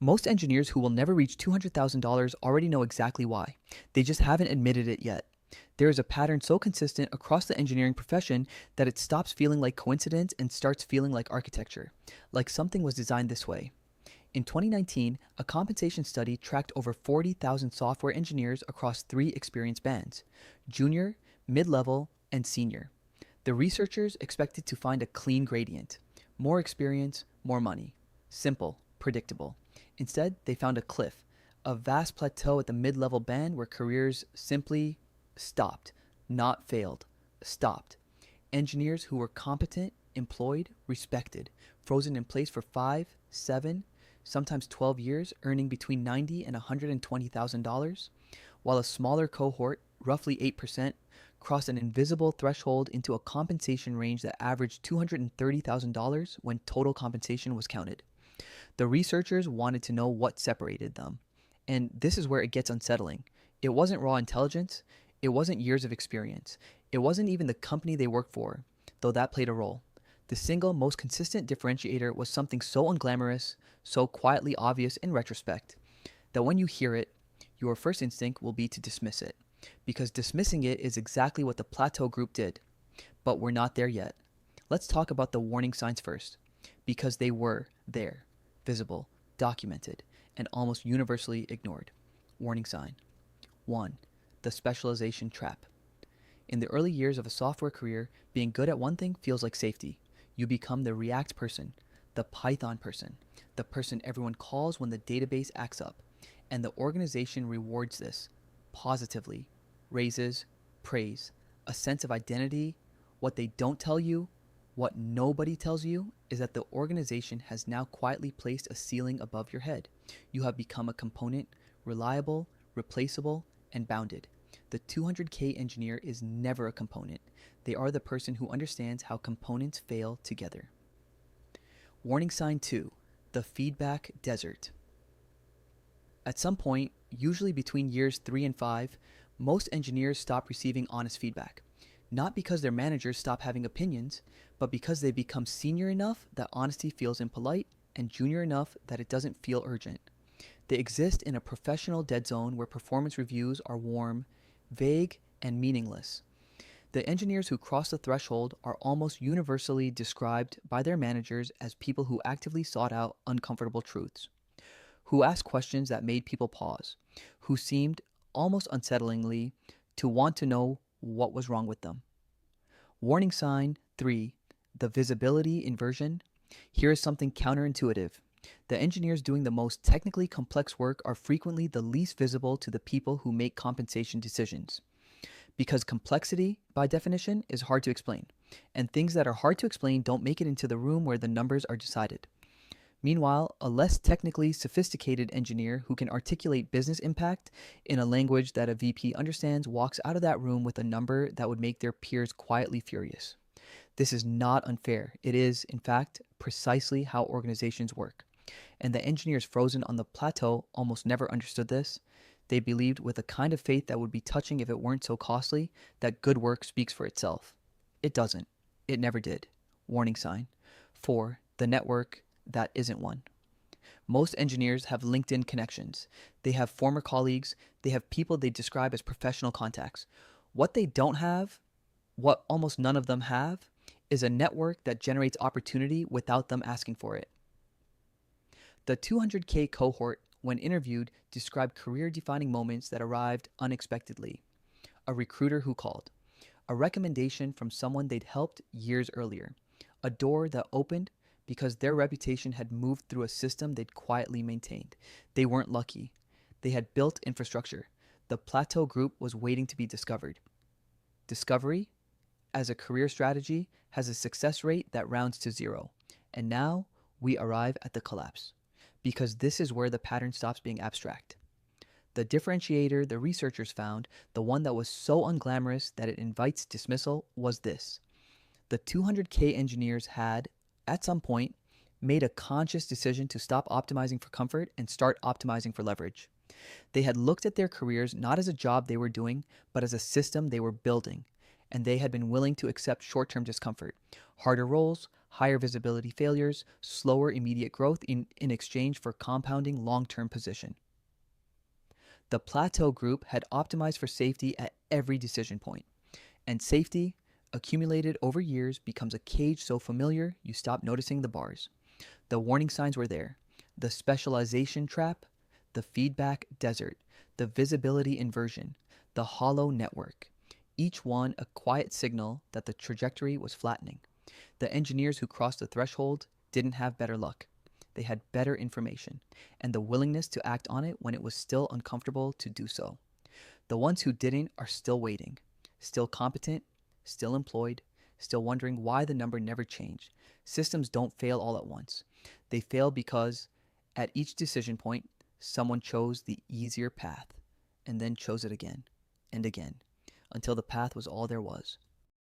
Most engineers who will never reach $200,000 already know exactly why. They just haven't admitted it yet. There is a pattern so consistent across the engineering profession that it stops feeling like coincidence and starts feeling like architecture, like something was designed this way. In 2019, a compensation study tracked over 40,000 software engineers across three experience bands: junior, mid level, and senior. The researchers expected to find a clean gradient: more experience, more money. Simple, predictable. Instead, they found a cliff, a vast plateau at the mid level band where careers simply stopped, not failed, stopped. Engineers who were competent, employed, respected, frozen in place for 5, 7, sometimes 12 years, earning between $90,000 and $120,000, while a smaller cohort, roughly 8%, crossed an invisible threshold into a compensation range that averaged $230,000 when total compensation was counted. The researchers wanted to know what separated them. And this is where it gets unsettling. It wasn't raw intelligence, it wasn't years of experience, it wasn't even the company they worked for, though that played a role. The single most consistent differentiator was something so unglamorous, so quietly obvious in retrospect, that when you hear it, your first instinct will be to dismiss it. Because dismissing it is exactly what the Plateau Group did. But we're not there yet. Let's talk about the warning signs first, because they were there, visible, documented, and almost universally ignored. Warning sign 1. The specialization trap. In the early years of a software career, being good at one thing feels like safety. You become the React person, the Python person, the person everyone calls when the database acts up, and the organization rewards this positively: raises, praise, a sense of identity. What they don't tell you, what nobody tells you, is that the organization has now quietly placed a ceiling above your head. You have become a component, reliable, replaceable, and bounded. The 200K engineer is never a component. They are the person who understands how components fail together. Warning sign 2: the feedback desert. At some point, usually between years 3 and 5, most engineers stop receiving honest feedback. Not because their managers stop having opinions, but because they become senior enough that honesty feels impolite and junior enough that it doesn't feel urgent. They exist in a professional dead zone where performance reviews are warm, vague, and meaningless. The engineers who cross the threshold are almost universally described by their managers as people who actively sought out uncomfortable truths, who asked questions that made people pause, who seemed, almost unsettlingly, to want to know what was wrong with them. Warning sign 3: the visibility inversion. Here is something counterintuitive. The engineers doing the most technically complex work are frequently the least visible to the people who make compensation decisions. Because complexity, by definition, is hard to explain, and things that are hard to explain don't make it into the room where the numbers are decided. Meanwhile, a less technically sophisticated engineer who can articulate business impact in a language that a VP understands walks out of that room with a number that would make their peers quietly furious. This is not unfair. It is, in fact, precisely how organizations work. And the engineers frozen on the plateau almost never understood this. They believed, with a kind of faith that would be touching if it weren't so costly, that good work speaks for itself. It doesn't. It never did. Warning sign. 4. The network that isn't one. Most engineers have LinkedIn connections. They have former colleagues. They have people they describe as professional contacts. What they don't have, what almost none of them have, is a network that generates opportunity without them asking for it. The 200K cohort, when interviewed, described career-defining moments that arrived unexpectedly. A recruiter who called. A recommendation from someone they'd helped years earlier. A door that opened because their reputation had moved through a system they'd quietly maintained. They weren't lucky. They had built infrastructure. The Plateau Group was waiting to be discovered. Discovery, as a career strategy, has a success rate that rounds to 0. And now we arrive at the collapse, because this is where the pattern stops being abstract. The differentiator the researchers found, the one that was so unglamorous that it invites dismissal, was this: the 200K engineers had, at some point, made a conscious decision to stop optimizing for comfort and start optimizing for leverage. They had looked at their careers not as a job they were doing, but as a system they were building. and they had been willing to accept short-term discomfort, harder roles, higher visibility failures, slower immediate growth in exchange for compounding long-term position. The Plateau Group had optimized for safety at every decision point, and safety, accumulated over years, becomes a cage so familiar you stop noticing the bars. The warning signs were there: the specialization trap, the feedback desert, the visibility inversion, the hollow network. Each one a quiet signal that the trajectory was flattening. The engineers who crossed the threshold didn't have better luck. They had better information, and the willingness to act on it when it was still uncomfortable to do so. The ones who didn't are still waiting, still competent, still employed, still wondering why the number never changed. Systems don't fail all at once. They fail because at each decision point, someone chose the easier path and then chose it again and again until the path was all there was.